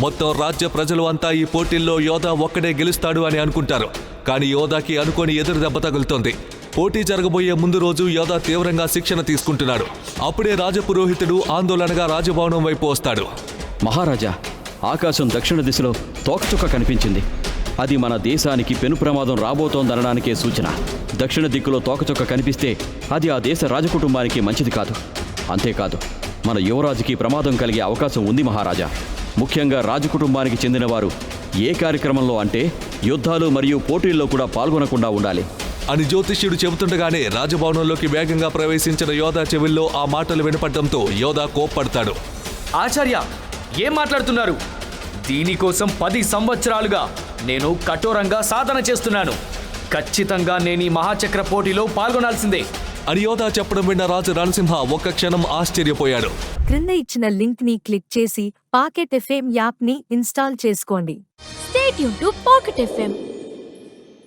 మొత్తం రాజ్య ప్రజలు అంతా ఈ పోటీల్లో యోధా ఒక్కడే గెలుస్తాడు అని అనుకుంటారు. కానీ యోధాకి అనుకోని ఎదురు దెబ్బ తగులుతోంది. పోటీ జరగబోయే ముందు రోజు యోధా తీవ్రంగా శిక్షణ తీసుకుంటున్నాడు. అప్పుడే రాజపురోహితుడు ఆందోళనగా రాజభవనం వైపు వస్తాడు. మహారాజా, ఆకాశం దక్షిణ దిశలో తోకచుక్క కనిపించింది. అది మన దేశానికి పెను ప్రమాదం రాబోతోందనడానికే సూచన. దక్షిణ దిక్కులో తోకచుక్క కనిపిస్తే అది ఆ దేశ రాజకుటుంబానికి మంచిది కాదు. అంతేకాదు, మన యువరాజుకి ప్రమాదం కలిగే అవకాశం ఉంది మహారాజా. ముఖ్యంగా రాజకుటుంబానికి చెందిన వారు ఏ కార్యక్రమంలో అంటే యుద్ధాలు మరియు పోటీల్లో కూడా పాల్గొనకుండా ఉండాలి అని జ్యోతిష్యుడు చెబుతుండగానే రాజభవనంలోకి వేగంగా ప్రవేశించిన యోధా చెవుల్లో ఆ మాటలు వినపడటంతో యోధా కోప్పడతాడు. ఆచార్య, ఏం మాట్లాడుతున్నారు? దీనికోసం 10 సంవత్సరాలుగా నేను కఠోరంగా సాధన చేస్తున్నాను. ఖచ్చితంగా నేను ఈ మహాచక్ర పోటీలో పాల్గొనాల్సిందే అని యోధా చెప్పడం విన్న రాజు రణసింహ ఒక్క క్షణం ఆశ్చర్యపోయాడు. క్రింద ఇచ్చిన లింక్ ని క్లిక్ చేసి పాకెట్ ఎఫ్ఎం యాప్ ని ఇన్స్టాల్ చేసుకోండి. Stay tuned to Pocket FM.